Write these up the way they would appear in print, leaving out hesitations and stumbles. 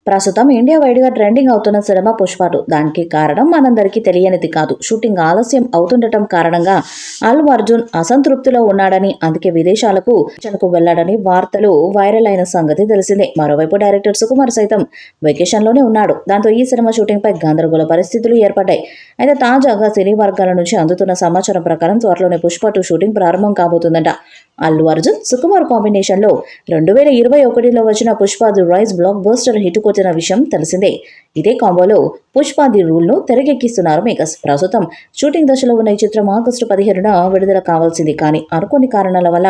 ప్రస్తుతం ఇండియా వైడ్గా ట్రెండింగ్ అవుతున్న సినిమా పుష్ప 2. దానికి కారణం మనందరికీ తెలియనిది కాదు. షూటింగ్ ఆలస్యం అవుతుండటం కారణంగా అల్లు అర్జున్ అసంతృప్తిలో ఉన్నాడని, అందుకే విదేశాలకు వెళ్లాడని వార్తలు వైరల్ అయిన సంగతి తెలిసిందే. మరోవైపు డైరెక్టర్ సుకుమార్ సైతం వెకేషన్లోనే ఉన్నాడు. దాంతో ఈ సినిమా షూటింగ్ పై గందరగోళ పరిస్థితులు ఏర్పడ్డాయి. అయితే తాజాగా సినీ వర్గాల నుంచి అందుతున్న సమాచారం ప్రకారం త్వరలోనే పుష్ప 2 షూటింగ్ ప్రారంభం కాబోతుందట. అల్లు అర్జున్, సుకుమార్ కాంబినేషన్లో 2021లో వచ్చిన Pushpa the rise blockbuster hit కొట్టిన విషయం తెలిసిందే. ఇదే కాంబోలో పుష్ప ది రూల్ను తెరకెక్కిస్తున్నారు మేకర్స్. ప్రస్తుతం షూటింగ్ దశలో ఉన్న ఈ చిత్రం ఆగస్టు 15న విడుదల కావాల్సింది. కానీ అనుకోని కారణాల వల్ల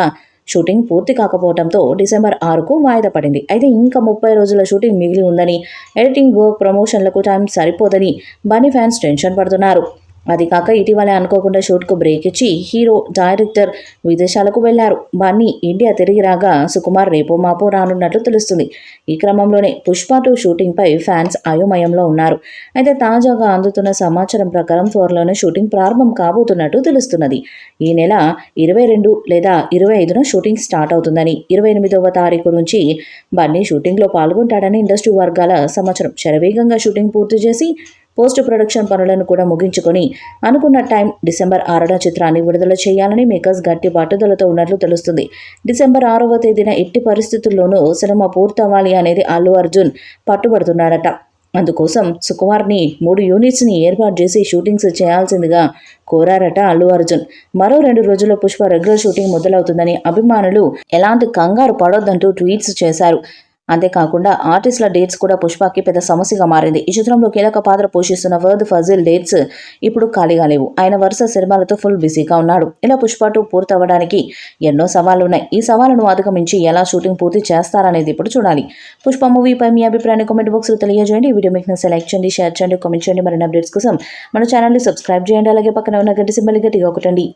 షూటింగ్ పూర్తి కాకపోవడంతో డిసెంబర్ 6కు వాయిదా పడింది. అయితే ఇంకా 30 రోజుల షూటింగ్ మిగిలి ఉందని, ఎడిటింగ్ వర్క్, ప్రమోషన్లకు టైం సరిపోదని బన్నీ ఫ్యాన్స్ టెన్షన్ పడుతున్నారు. అది కాక ఇటీవలే అనుకోకుండా షూట్కు బ్రేక్ ఇచ్చి హీరో, డైరెక్టర్ విదేశాలకు వెళ్లారు. బన్నీ ఇండియా తిరిగి రాగా సుకుమార్ రేపో మాపో రానున్నట్లు తెలుస్తుంది. ఈ క్రమంలోనే పుష్ప 2 షూటింగ్పై ఫ్యాన్స్ అయోమయంలో ఉన్నారు. అయితే తాజాగా అందుతున్న సమాచారం ప్రకారం త్వరలోనే షూటింగ్ ప్రారంభం కాబోతున్నట్టు తెలుస్తున్నది. ఈ నెల 22 లేదా 25న షూటింగ్ స్టార్ట్ అవుతుందని, 28వ తారీఖు నుంచి బన్నీ షూటింగ్లో పాల్గొంటాడని ఇండస్ట్రీ వర్గాల సమాచారం. శరవేగంగా షూటింగ్ పూర్తి చేసి పోస్ట్ ప్రొడక్షన్ పనులను కూడా ముగించుకొని అనుకున్న టైం డిసెంబర్ 6న చిత్రాన్ని విడుదల చేయాలని మేకర్స్ గట్టి పట్టుదలతో ఉన్నట్లు తెలుస్తుంది. డిసెంబర్ 6వ తేదీన ఎట్టి పరిస్థితుల్లోనూ సినిమా పూర్తవ్వాలి అనేది అల్లు అర్జున్ పట్టుబడుతున్నాడట. అందుకోసం సుకుమార్ని 3 యూనిట్స్ని ఏర్పాటు చేసి షూటింగ్స్ చేయాల్సిందిగా కోరారట అల్లు అర్జున్. మరో 2 రోజుల్లో పుష్ప రెగ్యులర్ షూటింగ్ మొదలవుతుందని, అభిమానులు ఎలాంటి కంగారు పడొద్దంటూ ట్వీట్స్ చేశారు. అంతేకాకుండా ఆర్టిస్టుల డేట్స్ కూడా పుష్పకి పెద్ద సమస్యగా మారింది. ఈ చిత్రంలో కీలక పాత్ర పోషిస్తున్న ఫహద్ ఫాజిల్ డేట్స్ ఇప్పుడు ఖాళీగా లేవు. ఆయన వరుస సినిమాలతో ఫుల్ బిజీగా ఉన్నాడు. ఇలా పుష్ప 2 పూర్తవ్వడానికి ఎన్నో సవాళ్లున్నాయి. ఈ సవాళ్లను అధిగమించి ఎలా షూటింగ్ పూర్తి చేస్తారనేది ఇప్పుడు చూడాలి. పుష్ప మూవీపై మీ అభిప్రాయాన్ని కామెంట్ బాక్స్లో తెలియజేయండి. ఈ వీడియో మీకు నచ్చితే లైక్ చేయండి, షేర్ చేయండి, కామెంట్ చేయండి. మరిన్ని అప్డేట్స్ కోసం మన ఛానల్ని సబ్స్క్రైబ్ చేయండి. అలాగే పక్కన ఉన్న గంట సింబల్ గట్టిగా కొట్టండి.